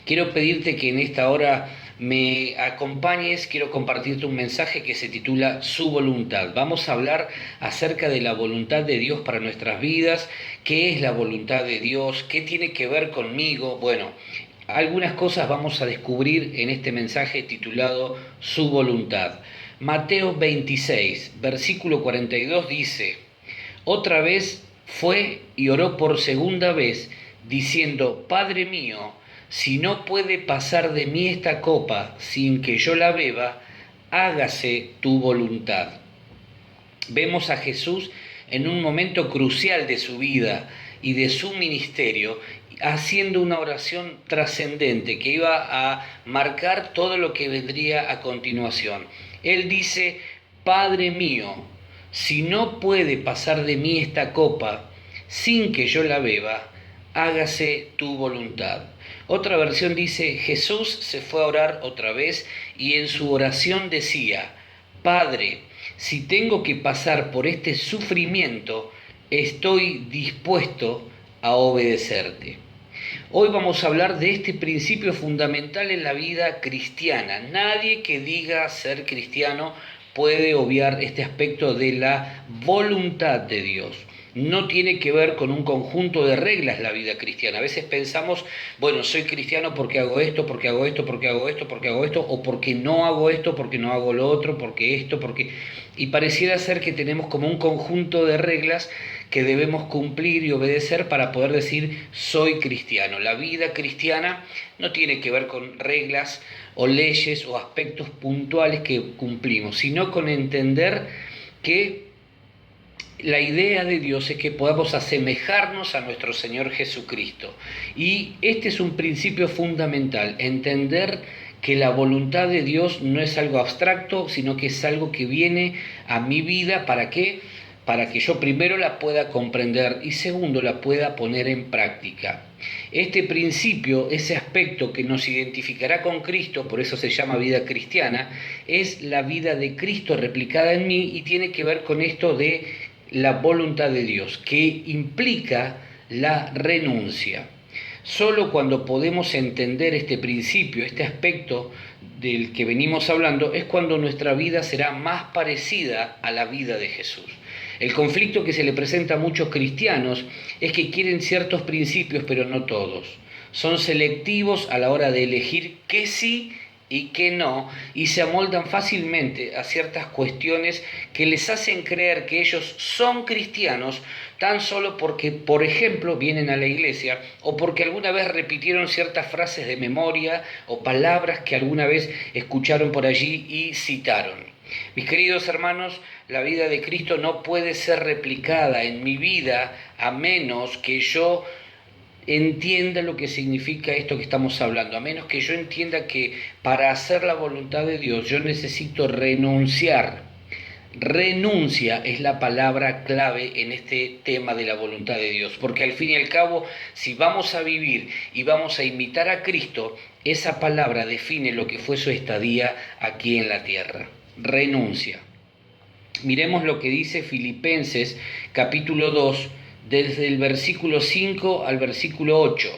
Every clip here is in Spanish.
Quiero pedirte que en esta hora me acompañes, quiero compartirte un mensaje que se titula Su voluntad. Vamos a hablar acerca de la voluntad de Dios para nuestras vidas, qué es la voluntad de Dios, qué tiene que ver conmigo. Bueno, algunas cosas vamos a descubrir en este mensaje titulado Su voluntad. Mateo 26, versículo 42 dice: Otra vez fue y oró por segunda vez, diciendo: Padre mío, si no puede pasar de mí esta copa sin que yo la beba, hágase tu voluntad. Vemos a Jesús en un momento crucial de su vida y de su ministerio, haciendo una oración trascendente que iba a marcar todo lo que vendría a continuación. Él dice: Padre mío, si no puede pasar de mí esta copa sin que yo la beba, hágase tu voluntad. Otra versión dice: Jesús se fue a orar otra vez y en su oración decía: Padre, si tengo que pasar por este sufrimiento, estoy dispuesto a obedecerte. Hoy vamos a hablar de este principio fundamental en la vida cristiana. Nadie que diga ser cristiano puede obviar este aspecto de la voluntad de Dios. No tiene que ver con un conjunto de reglas la vida cristiana. A veces pensamos, bueno, soy cristiano porque hago esto, porque hago esto, porque hago esto, porque hago esto, o porque no hago esto, porque no hago lo otro, porque esto, porque... Y pareciera ser que tenemos como un conjunto de reglas que debemos cumplir y obedecer para poder decir soy cristiano. La vida cristiana no tiene que ver con reglas o leyes o aspectos puntuales que cumplimos, sino con entender que la idea de Dios es que podamos asemejarnos a nuestro Señor Jesucristo. Y este es un principio fundamental, entender que la voluntad de Dios no es algo abstracto, sino que es algo que viene a mi vida. ¿Para qué? Para que yo primero la pueda comprender y segundo la pueda poner en práctica. Este principio, ese aspecto que nos identificará con Cristo, por eso se llama vida cristiana, es la vida de Cristo replicada en mí y tiene que ver con esto de la voluntad de Dios, que implica la renuncia. Solo cuando podemos entender este principio, este aspecto del que venimos hablando, es cuando nuestra vida será más parecida a la vida de Jesús. El conflicto que se le presenta a muchos cristianos es que quieren ciertos principios, pero no todos. Son selectivos a la hora de elegir qué sí y qué no, y se amoldan fácilmente a ciertas cuestiones que les hacen creer que ellos son cristianos tan solo porque, por ejemplo, vienen a la iglesia o porque alguna vez repitieron ciertas frases de memoria o palabras que alguna vez escucharon por allí y citaron. Mis queridos hermanos, la vida de Cristo no puede ser replicada en mi vida a menos que yo entienda lo que significa esto que estamos hablando, a menos que yo entienda que para hacer la voluntad de Dios yo necesito renunciar. Renuncia es la palabra clave en este tema de la voluntad de Dios, porque al fin y al cabo, si vamos a vivir y vamos a imitar a Cristo, esa palabra define lo que fue su estadía aquí en la tierra. Renuncia. Miremos lo que dice Filipenses capítulo 2, desde el versículo 5 al versículo 8.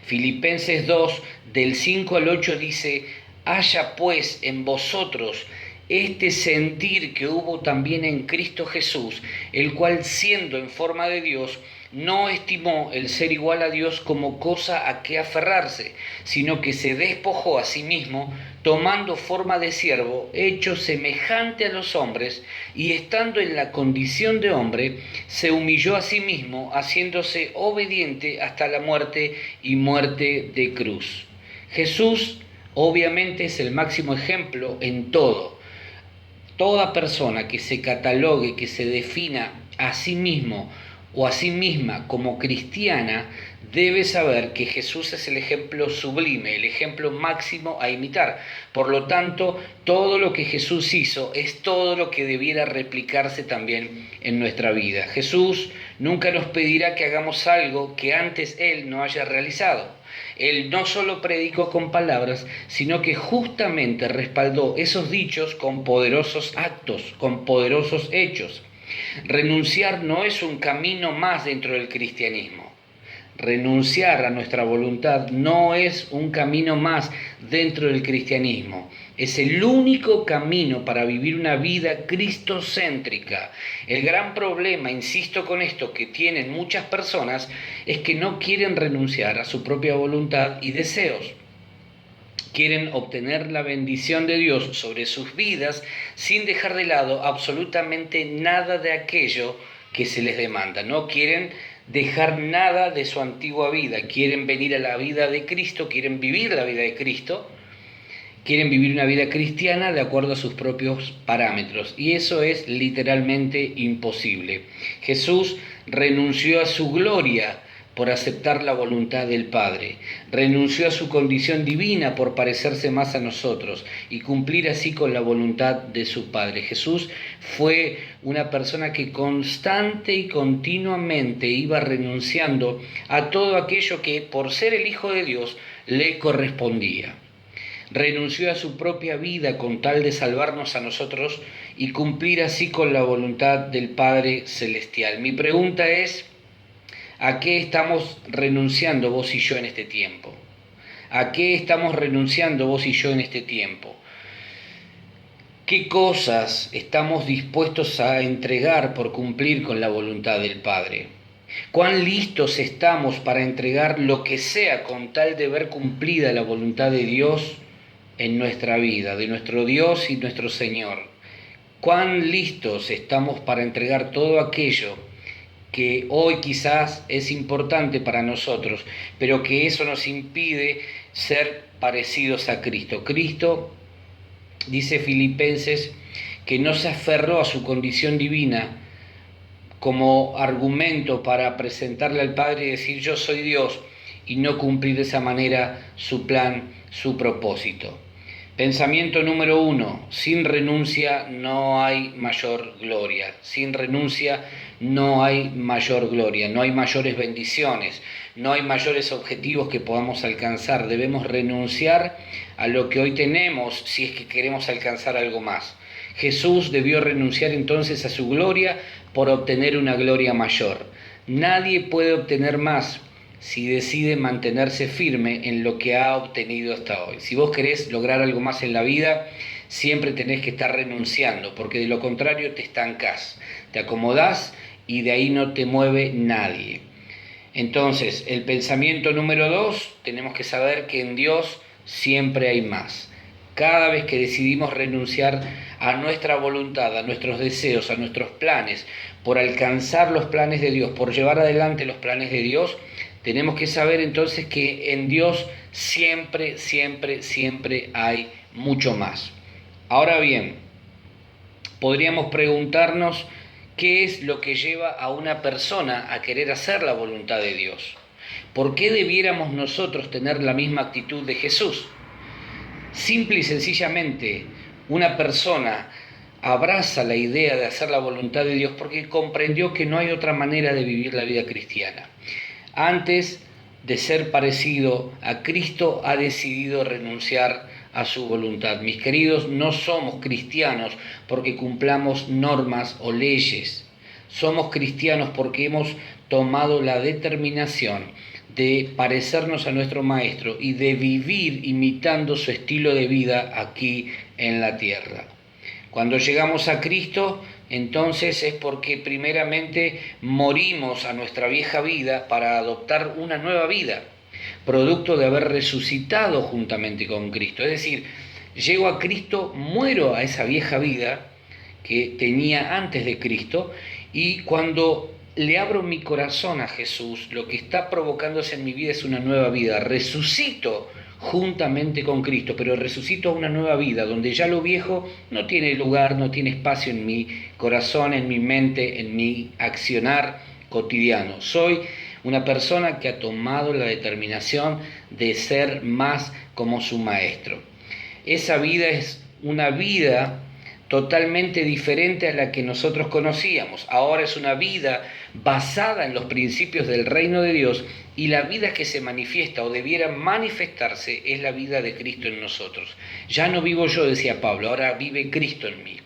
Filipenses 2, del 5 al 8 dice: haya pues en vosotros este sentir que hubo también en Cristo Jesús, el cual siendo en forma de Dios, no estimó el ser igual a Dios como cosa a que aferrarse, sino que se despojó a sí mismo, tomando forma de siervo, hecho semejante a los hombres, y estando en la condición de hombre, se humilló a sí mismo, haciéndose obediente hasta la muerte y muerte de cruz. Jesús obviamente es el máximo ejemplo en todo. Toda persona que se catalogue, que se defina a sí mismo o a sí misma como cristiana, debe saber que Jesús es el ejemplo sublime, el ejemplo máximo a imitar. Por lo tanto, todo lo que Jesús hizo es todo lo que debiera replicarse también en nuestra vida. Jesús nunca nos pedirá que hagamos algo que antes Él no haya realizado. Él no solo predicó con palabras, sino que justamente respaldó esos dichos con poderosos actos, con poderosos hechos. Renunciar no es un camino más dentro del cristianismo. renunciar a nuestra voluntad no es un camino más dentro del cristianismo. Es el único camino para vivir una vida cristocéntrica. El gran problema, insisto con esto, que tienen muchas personas es que no quieren renunciar a su propia voluntad y deseos. Quieren obtener la bendición de Dios sobre sus vidas sin dejar de lado absolutamente nada de aquello que se les demanda. No quieren dejar nada de su antigua vida. Quieren venir a la vida de Cristo, quieren vivir la vida de Cristo, quieren vivir una vida cristiana de acuerdo a sus propios parámetros. Y eso es literalmente imposible. Jesús renunció a su gloria por aceptar la voluntad del Padre. Renunció a su condición divina por parecerse más a nosotros y cumplir así con la voluntad de su Padre. Jesús fue una persona que constante y continuamente iba renunciando a todo aquello que, por ser el Hijo de Dios, le correspondía. Renunció a su propia vida con tal de salvarnos a nosotros y cumplir así con la voluntad del Padre Celestial. Mi pregunta es: ¿a qué estamos renunciando vos y yo en este tiempo? ¿A qué estamos renunciando vos y yo en este tiempo? ¿Qué cosas estamos dispuestos a entregar por cumplir con la voluntad del Padre? ¿Cuán listos estamos para entregar lo que sea con tal de ver cumplida la voluntad de Dios en nuestra vida, de nuestro Dios y nuestro Señor? ¿Cuán listos estamos para entregar todo aquello que hoy quizás es importante para nosotros, pero que eso nos impide ser parecidos a Cristo? Cristo, dice Filipenses, que no se aferró a su condición divina como argumento para presentarle al Padre y decir yo soy Dios, y no cumplir de esa manera su plan, su propósito. Pensamiento número 1, sin renuncia no hay mayor gloria. Sin renuncia no hay mayor gloria, no hay mayores bendiciones, no hay mayores objetivos que podamos alcanzar. Debemos renunciar a lo que hoy tenemos si es que queremos alcanzar algo más. Jesús debió renunciar entonces a su gloria por obtener una gloria mayor. Nadie puede obtener más si decide mantenerse firme en lo que ha obtenido hasta hoy. Si vos querés lograr algo más en la vida, siempre tenés que estar renunciando, porque de lo contrario te estancás, te acomodás y de ahí no te mueve nadie. Entonces, el pensamiento número 2, tenemos que saber que en Dios siempre hay más. Cada vez que decidimos renunciar a nuestra voluntad, a nuestros deseos, a nuestros planes, por alcanzar los planes de Dios, por llevar adelante los planes de Dios, tenemos que saber entonces que en Dios siempre, siempre, siempre hay mucho más. Ahora bien, podríamos preguntarnos qué es lo que lleva a una persona a querer hacer la voluntad de Dios. ¿Por qué debiéramos nosotros tener la misma actitud de Jesús? Simple y sencillamente, una persona abraza la idea de hacer la voluntad de Dios porque comprendió que no hay otra manera de vivir la vida cristiana. Antes de ser parecido a Cristo, ha decidido renunciar a su voluntad. Mis queridos, no somos cristianos porque cumplamos normas o leyes. Somos cristianos porque hemos tomado la determinación de parecernos a nuestro Maestro y de vivir imitando su estilo de vida aquí en la tierra. Cuando llegamos a Cristo, entonces es porque primeramente morimos a nuestra vieja vida para adoptar una nueva vida, producto de haber resucitado juntamente con Cristo. Es decir, llego a Cristo, muero a esa vieja vida que tenía antes de Cristo, y cuando le abro mi corazón a Jesús, lo que está provocándose en mi vida es una nueva vida. Resucito juntamente con Cristo, pero resucito a una nueva vida, donde ya lo viejo no tiene lugar, no tiene espacio en mi corazón, en mi mente, en mi accionar cotidiano. Soy una persona que ha tomado la determinación de ser más como su Maestro. Esa vida es una vida totalmente diferente a la que nosotros conocíamos. Ahora es una vida basada en los principios del reino de Dios, y la vida que se manifiesta o debiera manifestarse es la vida de Cristo en nosotros. Ya no vivo yo, decía Pablo, ahora vive Cristo en mí.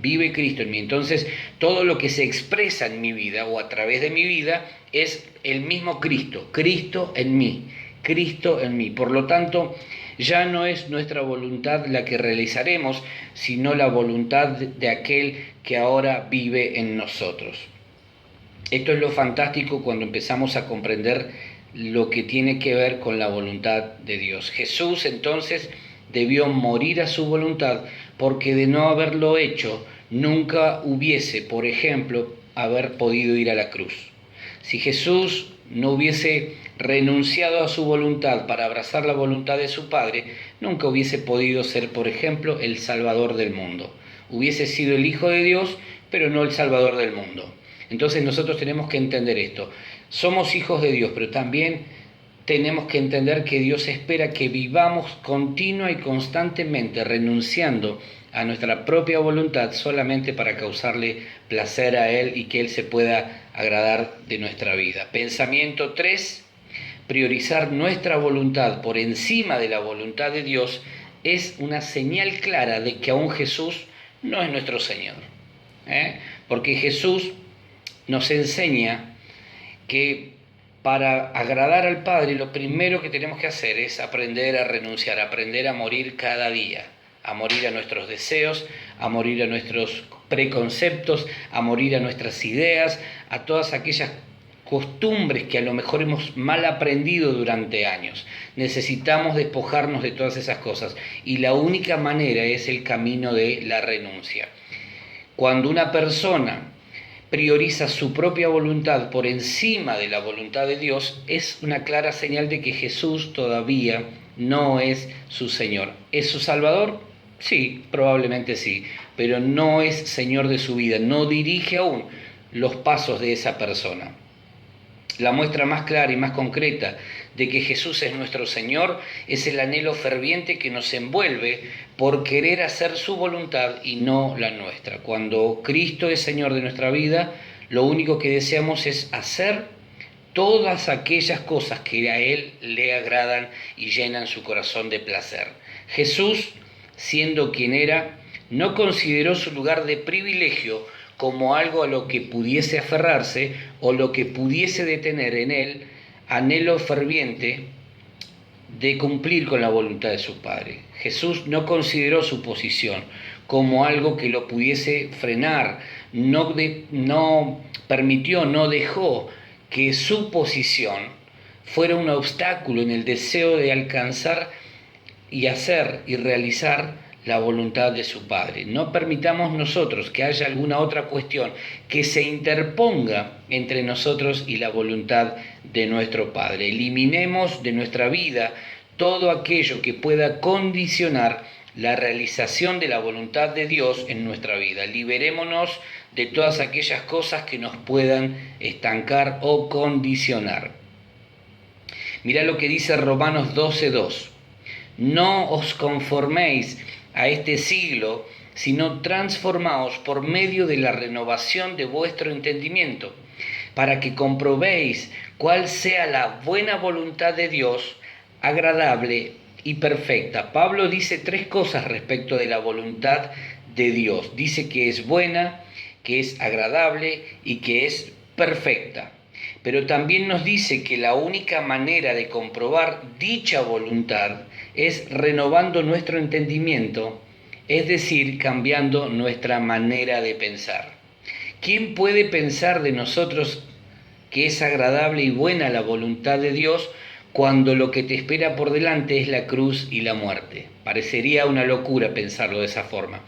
vive Cristo en mí. Entonces, todo lo que se expresa en mi vida o a través de mi vida es el mismo Cristo, Cristo en mí, Cristo en mí. Por lo tanto, ya no es nuestra voluntad la que realizaremos, sino la voluntad de aquel que ahora vive en nosotros. Esto es lo fantástico cuando empezamos a comprender lo que tiene que ver con la voluntad de Dios. Jesús entonces debió morir a su voluntad porque de no haberlo hecho nunca hubiese, por ejemplo, haber podido ir a la cruz. Si Jesús no hubiese renunciado a su voluntad para abrazar la voluntad de su Padre, nunca hubiese podido ser, por ejemplo, el Salvador del mundo. Hubiese sido el Hijo de Dios, pero no el Salvador del mundo. Entonces nosotros tenemos que entender esto. Somos hijos de Dios, pero también tenemos que entender que Dios espera que vivamos continua y constantemente renunciando a nuestra propia voluntad solamente para causarle placer a Él y que Él se pueda agradar de nuestra vida. Pensamiento 3. Priorizar nuestra voluntad por encima de la voluntad de Dios es una señal clara de que aún Jesús no es nuestro Señor. Porque Jesús nos enseña que para agradar al Padre lo primero que tenemos que hacer es aprender a renunciar, aprender a morir cada día, a morir a nuestros deseos, a morir a nuestros preconceptos, a morir a nuestras ideas, a todas aquellas costumbres que a lo mejor hemos mal aprendido durante años. Necesitamos despojarnos de todas esas cosas y la única manera es el camino de la renuncia. Cuando una persona prioriza su propia voluntad por encima de la voluntad de Dios, es una clara señal de que Jesús todavía no es su Señor. ¿Es su Salvador? Sí, probablemente sí, pero no es Señor de su vida, no dirige aún los pasos de esa persona. La muestra más clara y más concreta de que Jesús es nuestro Señor es el anhelo ferviente que nos envuelve por querer hacer su voluntad y no la nuestra. Cuando Cristo es Señor de nuestra vida, lo único que deseamos es hacer todas aquellas cosas que a Él le agradan y llenan su corazón de placer. Jesús, siendo quien era, no consideró su lugar de privilegio como algo a lo que pudiese aferrarse o lo que pudiese detener en él anhelo ferviente de cumplir con la voluntad de su Padre. Jesús no consideró su posición como algo que lo pudiese frenar, no permitió, no dejó que su posición fuera un obstáculo en el deseo de alcanzar y hacer y realizar la voluntad de su Padre. No permitamos nosotros que haya alguna otra cuestión que se interponga entre nosotros y la voluntad de nuestro Padre. Eliminemos de nuestra vida todo aquello que pueda condicionar la realización de la voluntad de Dios en nuestra vida. Liberémonos de todas aquellas cosas que nos puedan estancar o condicionar. Mirá lo que dice Romanos 12:2. No os conforméis a este siglo, sino transformaos por medio de la renovación de vuestro entendimiento, para que comprobéis cuál sea la buena voluntad de Dios, agradable y perfecta. Pablo dice 3 cosas respecto de la voluntad de Dios. Dice que es buena, que es agradable y que es perfecta. Pero también nos dice que la única manera de comprobar dicha voluntad es renovando nuestro entendimiento, es decir, cambiando nuestra manera de pensar. ¿Quién puede pensar de nosotros que es agradable y buena la voluntad de Dios cuando lo que te espera por delante es la cruz y la muerte? Parecería una locura pensarlo de esa forma.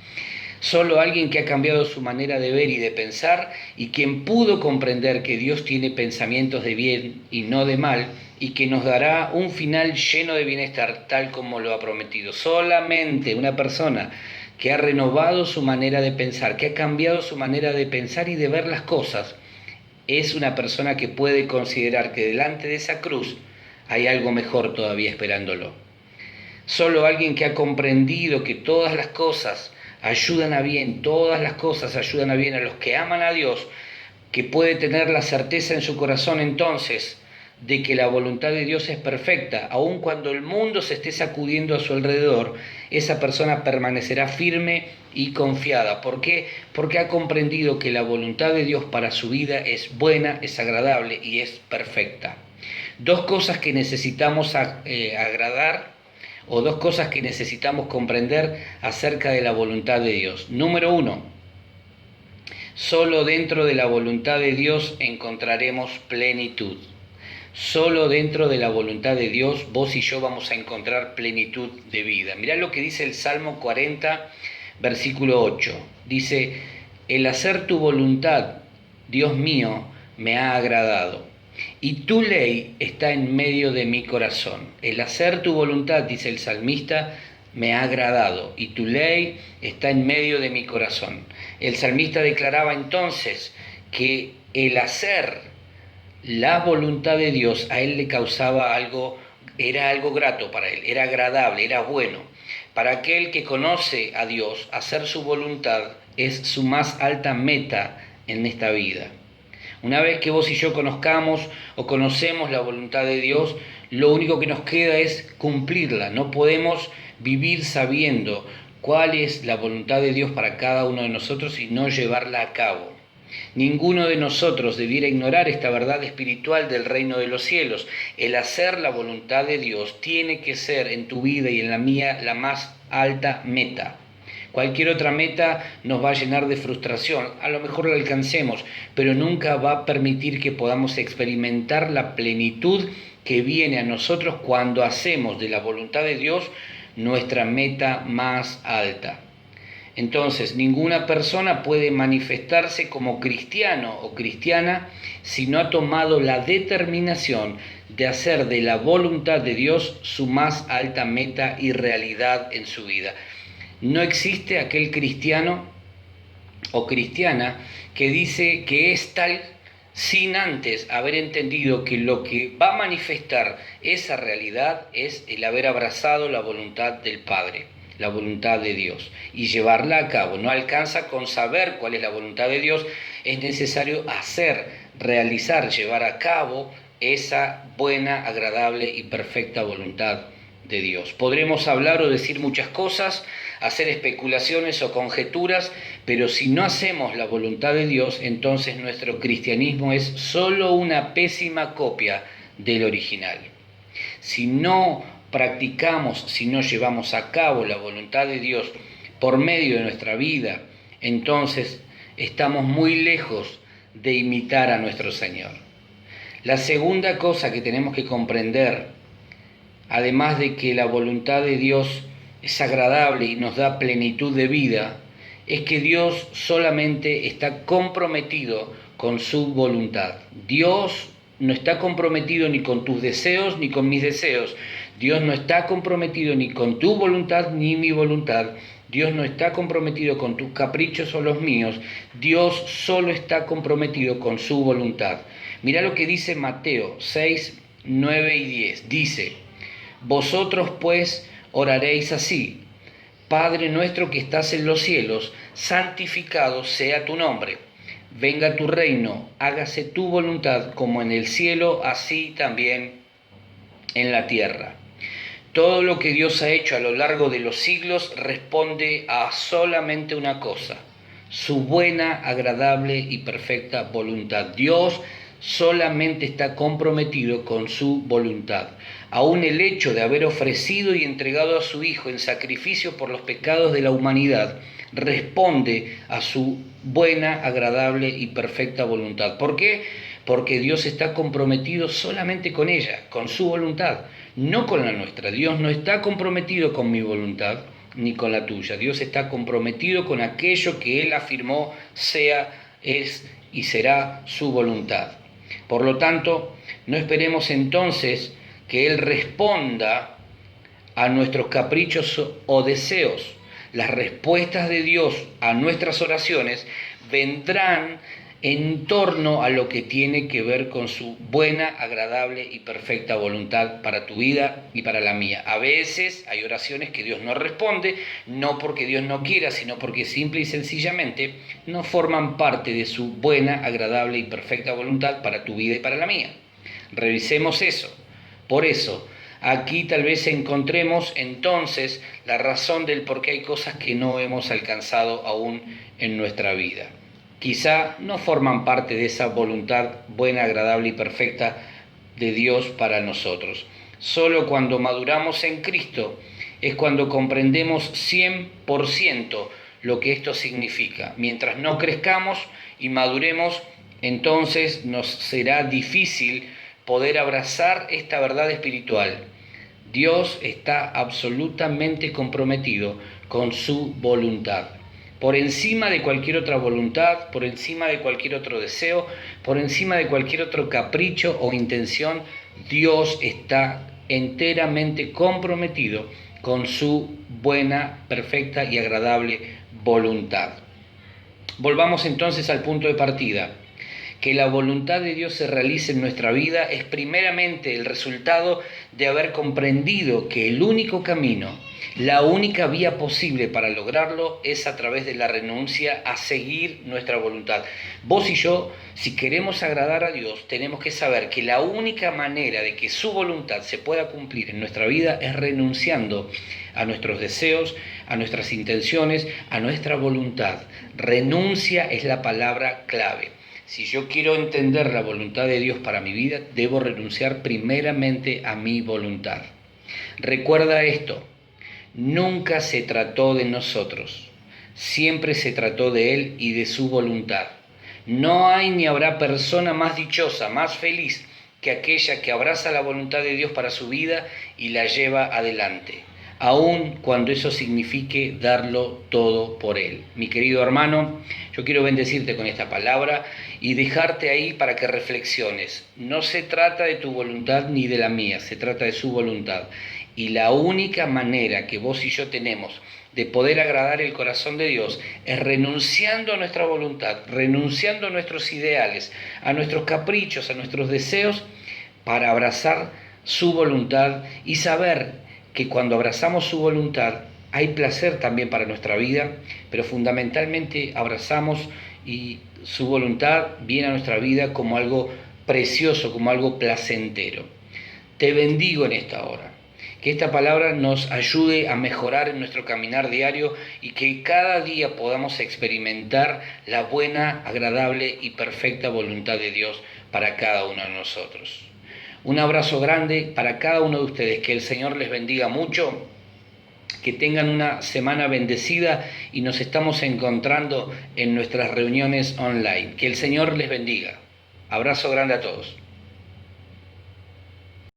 Solo alguien que ha cambiado su manera de ver y de pensar y quien pudo comprender que Dios tiene pensamientos de bien y no de mal y que nos dará un final lleno de bienestar tal como lo ha prometido. Solamente una persona que ha renovado su manera de pensar, que ha cambiado su manera de pensar y de ver las cosas, es una persona que puede considerar que delante de esa cruz hay algo mejor todavía esperándolo. Solo alguien que ha comprendido que todas las cosas ayudan a bien, todas las cosas ayudan a bien a los que aman a Dios, que puede tener la certeza en su corazón entonces de que la voluntad de Dios es perfecta, aun cuando el mundo se esté sacudiendo a su alrededor, esa persona permanecerá firme y confiada. ¿Por qué? Porque ha comprendido que la voluntad de Dios para su vida es buena, es agradable y es perfecta. Dos cosas que necesitamos agradar o dos cosas que necesitamos comprender acerca de la voluntad de Dios. Número uno, solo dentro de la voluntad de Dios encontraremos plenitud. Solo dentro de la voluntad de Dios vos y yo vamos a encontrar plenitud de vida. Mirá lo que dice el Salmo 40, versículo 8. Dice, el hacer tu voluntad, Dios mío, me ha agradado, y tu ley está en medio de mi corazón. El hacer tu voluntad, dice el salmista, me ha agradado, y tu ley está en medio de mi corazón. El salmista declaraba entonces que el hacer la voluntad de Dios a él le causaba algo, era algo grato para él, era agradable, era bueno. Para aquel que conoce a Dios, hacer su voluntad es su más alta meta en esta vida. Una vez que vos y yo conozcamos o conocemos la voluntad de Dios, lo único que nos queda es cumplirla. No podemos vivir sabiendo cuál es la voluntad de Dios para cada uno de nosotros y no llevarla a cabo. Ninguno de nosotros debiera ignorar esta verdad espiritual del reino de los cielos. El hacer la voluntad de Dios tiene que ser en tu vida y en la mía la más alta meta. Cualquier otra meta nos va a llenar de frustración, a lo mejor la alcancemos, pero nunca va a permitir que podamos experimentar la plenitud que viene a nosotros cuando hacemos de la voluntad de Dios nuestra meta más alta. Entonces, ninguna persona puede manifestarse como cristiano o cristiana si no ha tomado la determinación de hacer de la voluntad de Dios su más alta meta y realidad en su vida. No existe aquel cristiano o cristiana que dice que es tal sin antes haber entendido que lo que va a manifestar esa realidad es el haber abrazado la voluntad del Padre, la voluntad de Dios, y llevarla a cabo. No alcanza con saber cuál es la voluntad de Dios, es necesario hacer, realizar, llevar a cabo esa buena, agradable y perfecta voluntad de Dios. Podremos hablar o decir muchas cosas, hacer especulaciones o conjeturas, pero si no hacemos la voluntad de Dios, entonces nuestro cristianismo es solo una pésima copia del original. Si no practicamos, si no llevamos a cabo la voluntad de Dios por medio de nuestra vida, entonces estamos muy lejos de imitar a nuestro Señor. La segunda cosa que tenemos que comprender, además de que la voluntad de Dios es agradable y nos da plenitud de vida, es que Dios solamente está comprometido con su voluntad. Dios no está comprometido ni con tus deseos ni con mis deseos. Dios no está comprometido ni con tu voluntad ni mi voluntad. Dios no está comprometido con tus caprichos o los míos. Dios solo está comprometido con su voluntad. Mirá lo que dice Mateo 6, 9 y 10. Dice, vosotros pues oraréis así: Padre nuestro que estás en los cielos, santificado sea tu nombre. Venga tu reino, hágase tu voluntad como en el cielo, así también en la tierra. Todo lo que Dios ha hecho a lo largo de los siglos responde a solamente una cosa: su buena, agradable y perfecta voluntad. Dios solamente está comprometido con su voluntad. Aún el hecho de haber ofrecido y entregado a su Hijo en sacrificio por los pecados de la humanidad responde a su buena, agradable y perfecta voluntad. ¿Por qué? Porque Dios está comprometido solamente con ella, con su voluntad, no con la nuestra. Dios no está comprometido con mi voluntad ni con la tuya. Dios está comprometido con aquello que Él afirmó sea, es y será su voluntad. Por lo tanto, no esperemos entonces que Él responda a nuestros caprichos o deseos. Las respuestas de Dios a nuestras oraciones vendrán en torno a lo que tiene que ver con su buena, agradable y perfecta voluntad para tu vida y para la mía. A veces hay oraciones que Dios no responde, no porque Dios no quiera, sino porque simple y sencillamente no forman parte de su buena, agradable y perfecta voluntad para tu vida y para la mía. Revisemos eso. Por eso, aquí tal vez encontremos entonces la razón del por qué hay cosas que no hemos alcanzado aún en nuestra vida. Quizá no forman parte de esa voluntad buena, agradable y perfecta de Dios para nosotros. Solo cuando maduramos en Cristo es cuando comprendemos 100% lo que esto significa. Mientras no crezcamos y maduremos, entonces nos será difícil poder abrazar esta verdad espiritual. Dios está absolutamente comprometido con su voluntad. Por encima de cualquier otra voluntad, por encima de cualquier otro deseo, por encima de cualquier otro capricho o intención, Dios está enteramente comprometido con su buena, perfecta y agradable voluntad. Volvamos entonces al punto de partida. Que la voluntad de Dios se realice en nuestra vida es primeramente el resultado de haber comprendido que el único camino, la única vía posible para lograrlo es a través de la renuncia a seguir nuestra voluntad. Vos y yo, si queremos agradar a Dios, tenemos que saber que la única manera de que su voluntad se pueda cumplir en nuestra vida es renunciando a nuestros deseos, a nuestras intenciones, a nuestra voluntad. Renuncia es la palabra clave. Si yo quiero entender la voluntad de Dios para mi vida, debo renunciar primeramente a mi voluntad. Recuerda esto, nunca se trató de nosotros, siempre se trató de Él y de su voluntad. No hay ni habrá persona más dichosa, más feliz que aquella que abraza la voluntad de Dios para su vida y la lleva adelante, aun cuando eso signifique darlo todo por Él. Mi querido hermano, yo quiero bendecirte con esta palabra y dejarte ahí para que reflexiones. No se trata de tu voluntad ni de la mía, se trata de su voluntad. Y la única manera que vos y yo tenemos de poder agradar el corazón de Dios es renunciando a nuestra voluntad, renunciando a nuestros ideales, a nuestros caprichos, a nuestros deseos, para abrazar su voluntad y saber que cuando abrazamos su voluntad hay placer también para nuestra vida, pero fundamentalmente abrazamos y su voluntad viene a nuestra vida como algo precioso, como algo placentero. Te bendigo en esta hora. Que esta palabra nos ayude a mejorar en nuestro caminar diario y que cada día podamos experimentar la buena, agradable y perfecta voluntad de Dios para cada uno de nosotros. Un abrazo grande para cada uno de ustedes. Que el Señor les bendiga mucho. Que tengan una semana bendecida y nos estamos encontrando en nuestras reuniones online. Que el Señor les bendiga. Abrazo grande a todos.